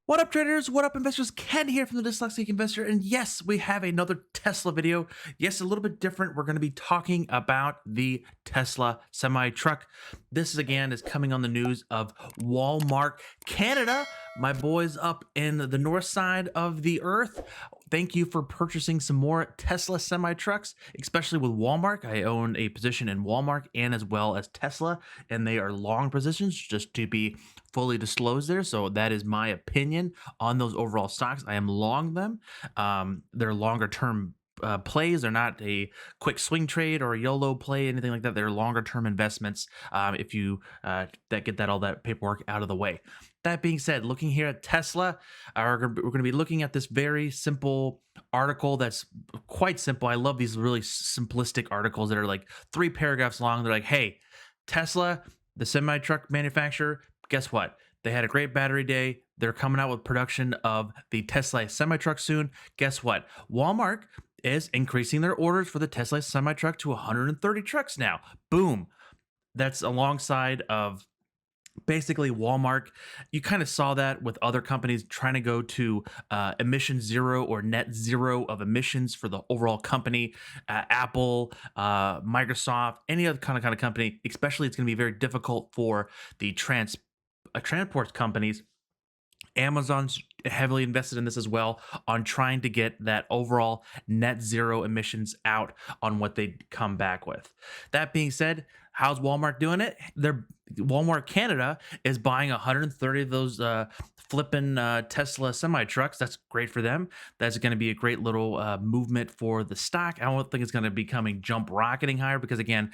What up, traders? What up, investors? Ken here from the Dyslexic Investor. And yes, we have another Tesla video. Yes, a little bit different. We're going to be talking about the Tesla semi truck. This again is coming on the news of Walmart Canada. My boys up in the north side of the earth. Thank you for purchasing some more Tesla semi trucks, especially with Walmart. I own a position in Walmart and as well as Tesla, and they are long positions, just to be fully disclosed there. So that is my opinion on those overall stocks. I am long them. They're longer term plays. They're not a quick swing trade or a YOLO play, anything like that. They're longer term investments. If you that get that all that paperwork out of the way. That being said, looking here at Tesla, we're going to be looking at this very simple article that's quite simple. I love these really simplistic articles that are like 3 paragraphs long. They're like, hey, Tesla, the semi truck manufacturer, guess what? They had a great battery day. They're coming out with production of the Tesla semi truck soon. Guess what? Walmart is increasing their orders for the Tesla semi truck to 130 trucks now. Boom. That's alongside of basically Walmart. You kind of saw that with other companies trying to go to emission zero or net zero of emissions for the overall company. Apple, Microsoft, any other kind of company, especially it's going to be very difficult for the transport companies. Amazon's heavily invested in this as well on trying to get that overall net zero emissions out on what they come back with. That being said, how's Walmart doing it? They're Walmart Canada is buying 130 of those flipping Tesla semi trucks. That's great for them. That's going to be a great little movement for the stock. I don't think it's going to be coming jump rocketing higher because again,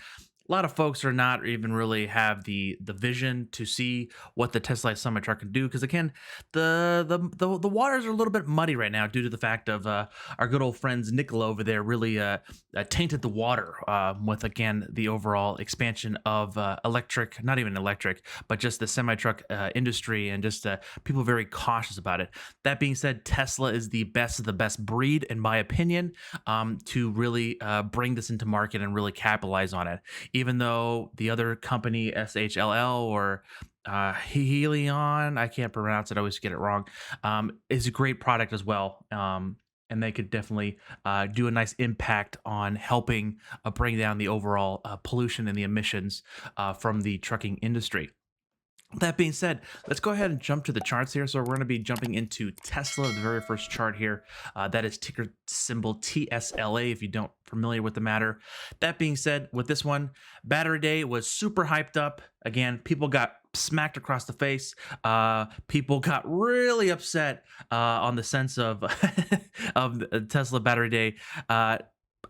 a lot of folks are not even really have the vision to see what the Tesla semi truck can do because again the waters are a little bit muddy right now due to the fact of our good old friends Nicola over there really tainted the water with again the overall expansion of electric, not even electric, but just the semi truck industry and just people very cautious about it. That being said, Tesla is the best of the best breed in my opinion to really bring this into market and really capitalize on it, even though the other company SHLL or Helion, I can't pronounce it, I always get it wrong, is a great product as well. And they could definitely do a nice impact on helping bring down the overall pollution and the emissions from the trucking industry. That being said, let's go ahead and jump to the charts here. So we're going to be jumping into Tesla, the very first chart here. That is ticker symbol TSLA, if you don't familiar with the matter. That being said, with this one, battery day was super hyped up. Again, people got smacked across the face. People got really upset on the sense of of the Tesla battery day.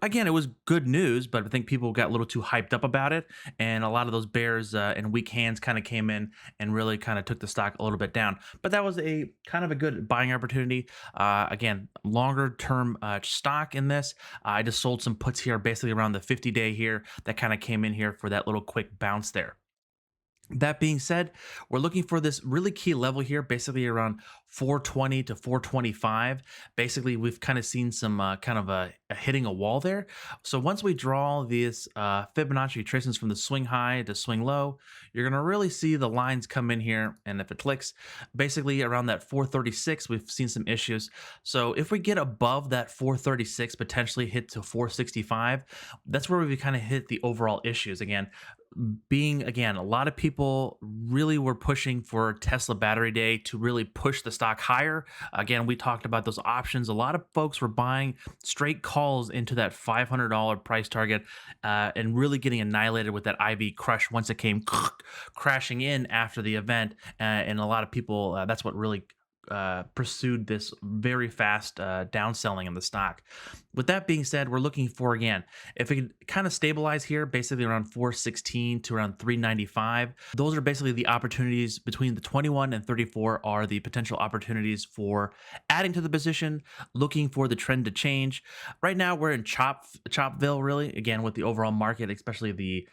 Again, it was good news, but I think people got a little too hyped up about it, and a lot of those bears and weak hands kind of came in and really kind of took the stock a little bit down. But that was a kind of a good buying opportunity. Again, longer term stock in this. I just sold some puts here, basically around the 50-day here, that kind of came in here for that little quick bounce there. That being said, we're looking for this really key level here, basically around 420 to 425. Basically, we've kind of seen some kind of a hitting a wall there. So once we draw these Fibonacci tracings from the swing high to swing low, you're going to really see the lines come in here. And if it clicks, basically around that 436, we've seen some issues. So if we get above that 436, potentially hit to 465, that's where we kind of hit the overall issues again. Being again, a lot of people really were pushing for Tesla battery day to really push the stock higher. Again, we talked about those options. A lot of folks were buying straight calls into that $500 price target and really getting annihilated with that IV crush once it came crashing in after the event. And a lot of people, that's what really pursued this very fast downselling in the stock. With that being said, we're looking for again, if it can kind of stabilize here, basically around 416 to around 395. Those are basically the opportunities between the 21 and 34 are the potential opportunities for adding to the position, looking for the trend to change. Right now, we're in Chopville, really, again, with the overall market, especially the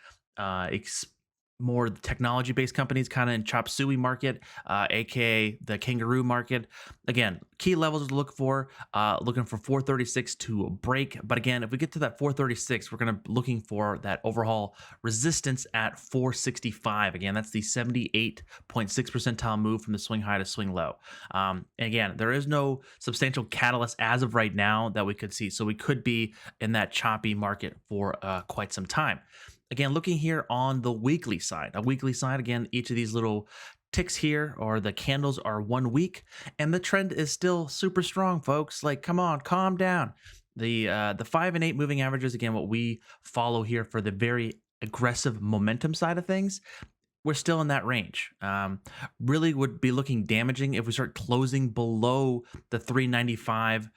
more technology-based companies, kind of in chop suey market, aka the kangaroo market. Again, key levels to look for, looking for 436 to break. But again, if we get to that 436, we're gonna looking for that overhaul resistance at 465. Again, that's the 78.6 percentile move from the swing high to swing low. And again, there is no substantial catalyst as of right now that we could see, so we could be in that choppy market for quite some time. Again, looking here on the weekly side, again, each of these little ticks here or the candles are 1 week, and the trend is still super strong, folks. Like, come on, calm down. The 5 and 8 moving averages, again, what we follow here for the very aggressive momentum side of things, we're still in that range. Really would be looking damaging if we start closing below the 395,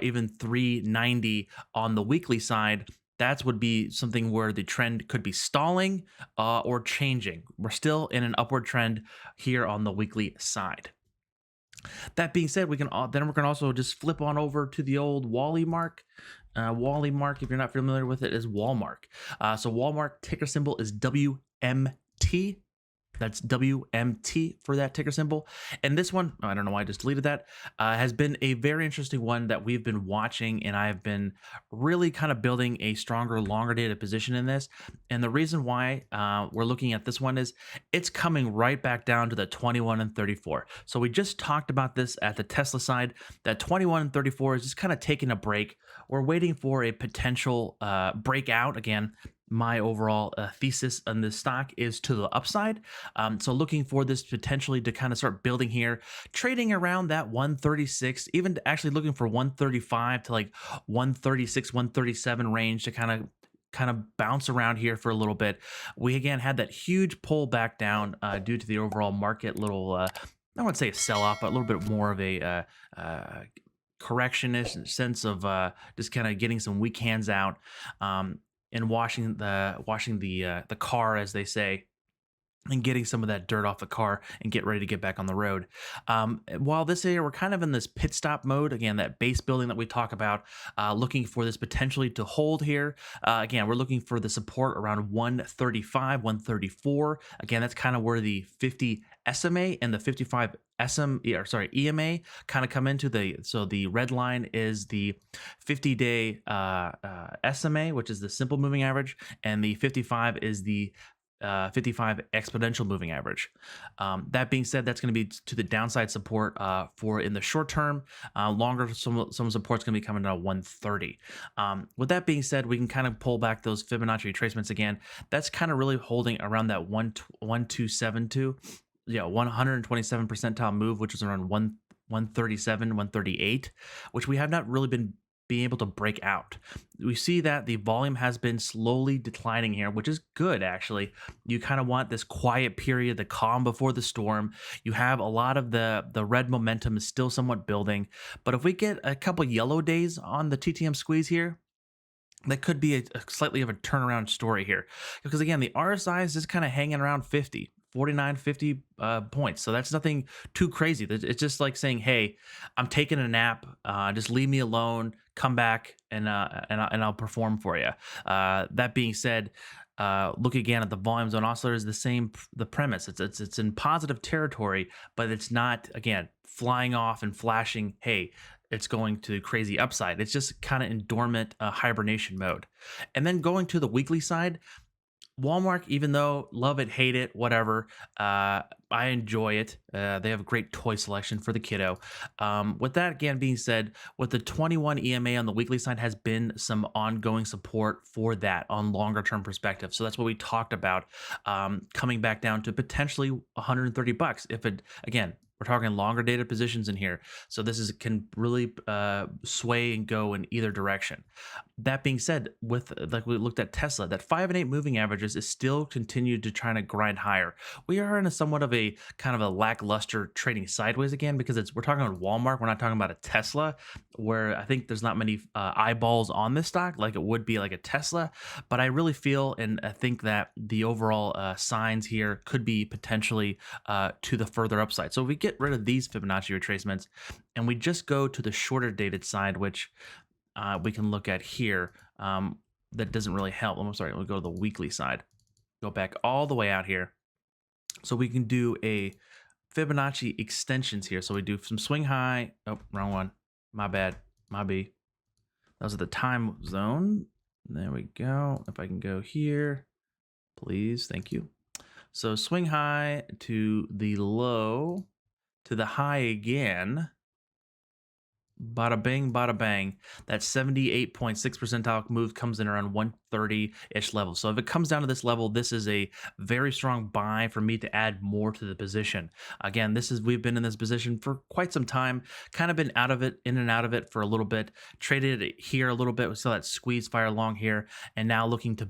even 390 on the weekly side. That would be something where the trend could be stalling or changing. We're still in an upward trend here on the weekly side. That being said, we can then we're gonna also just flip on over to the old Wally mark. Wally mark, if you're not familiar with it, is Walmart. So Walmart ticker symbol is WMT. That's WMT for that ticker symbol. And this one, I don't know why I just deleted that, has been a very interesting one that we've been watching, and I've been really kind of building a stronger, longer dated position in this. And the reason why we're looking at this one is it's coming right back down to the 21 and 34. So we just talked about this at the Tesla side. That 21 and 34 is just kind of taking a break. We're waiting for a potential breakout again. My overall thesis on this stock is to the upside. So looking for this potentially to kind of start building here, trading around that 136, even actually looking for 135 to like 136, 137 range to kind of bounce around here for a little bit. We again had that huge pull back down due to the overall market little, I wouldn't say a sell off, but a little bit more of a correctionist sense of just kind of getting some weak hands out. And washing the car, as they say, and getting some of that dirt off the car and get ready to get back on the road. While this area, we're kind of in this pit stop mode. Again, that base building that we talk about, looking for this potentially to hold here. Again, we're looking for the support around 135, 134. Again, that's kind of where the 50 SMA and the 55 EMA kind of come into so the red line is the 50-day SMA, which is the simple moving average, and the 55 is the 55 exponential moving average. That being said, that's going to be to the downside support for in the short term. Longer, some support's going to be coming down 130. With that being said, we can kind of pull back those Fibonacci retracements again. That's kind of really holding around that 1272. Yeah, 127 percentile move, which is around 137, 138, which we have not really been being able to break out. We see that the volume has been slowly declining here, which is good actually. You kind of want this quiet period, the calm before the storm. You have a lot of the red momentum is still somewhat building, but if we get a couple yellow days on the TTM squeeze here, that could be a slightly of a turnaround story here, because again, the RSI is just kind of hanging around 50. 49, 50 points. So that's nothing too crazy. It's just like saying, hey, I'm taking a nap. Just leave me alone. Come back and I'll perform for you. That being said, look again at the volume zone oscillator is the premise. It's in positive territory, but it's not, again, flying off and flashing, hey, it's going to crazy upside. It's just kind of in dormant hibernation mode. And then going to the weekly side, Walmart, even though love it, hate it, whatever, I enjoy it. They have a great toy selection for the kiddo. With that again being said, with the 21 EMA on the weekly side has been some ongoing support for that on longer term perspective. So that's what we talked about, coming back down to potentially 130 bucks. If it, again, we're talking longer dated positions in here. So this can really sway and go in either direction. That being said, with like we looked at Tesla, that 5 and 8 moving averages is still continued to try to grind higher. We are in a somewhat of a kind of a lackluster trading sideways again, because we're talking about Walmart. We're not talking about a Tesla, where I think there's not many eyeballs on this stock like it would be like a Tesla. But I really feel and I think that the overall signs here could be potentially to the further upside. So if we get rid of these Fibonacci retracements and we just go to the shorter dated side, which we can look at here, that doesn't really help. I'm sorry, we'll go to the weekly side. go back all the way out here. So we can do a Fibonacci extensions here. So we do some swing high. Oh, wrong one. My bad. My B. Those are the time zone. There we go. If I can go here, please. Thank you. So swing high to the low to the high again. Bada bing, bada bang. That 78.6 percentile move comes in around 130-ish level. So if it comes down to this level, this is a very strong buy for me to add more to the position. Again, we've been in this position for quite some time, kind of been out of it, in and out of it for a little bit, traded it here a little bit. We saw that squeeze fire along here, and now looking to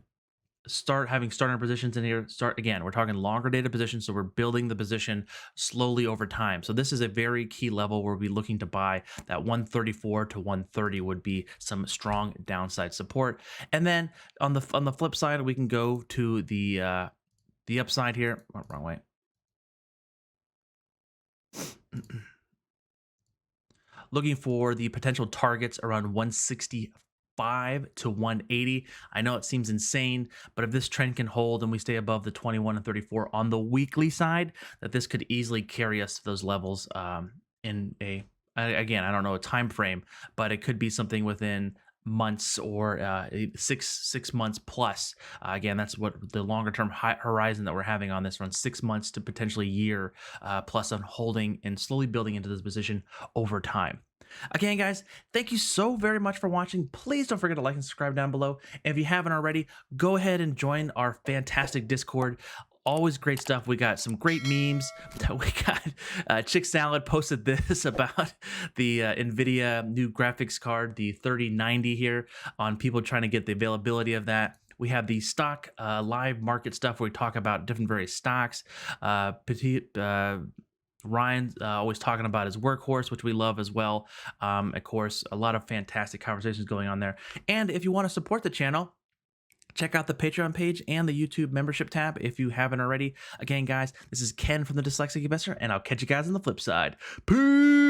start having starter positions in here. We're talking longer dated positions, so we're building the position slowly over time. So this is a very key level where we're looking to buy. That 134 to 130 would be some strong downside support. And then on the flip side, we can go to the upside here. Oh, wrong way. Looking for the potential targets around 165 to 180. I know it seems insane, but if this trend can hold and we stay above the 21 and 34 on the weekly side, that this could easily carry us to those levels in again, I don't know a time frame, but it could be something within months or 6 months plus. Again, that's what the longer term horizon that we're having on this, around 6 months to potentially year plus on holding and slowly building into this position over time. Again, guys, thank you so very much for watching. Please don't forget to like and subscribe down below. And if you haven't already, go ahead and join our fantastic Discord. Always great stuff. We got some great memes. We got Chick Salad posted this about the NVIDIA new graphics card, the 3090 here, on people trying to get the availability of that. We have the stock live market stuff where we talk about different various stocks. Ryan's always talking about his workhorse, which we love as well. Of course, a lot of fantastic conversations going on there. And if you want to support the channel, check out the Patreon page and the YouTube membership tab if you haven't already. Again, guys, this is Ken from the Dyslexic Investor, and I'll catch you guys on the flip side. Peace!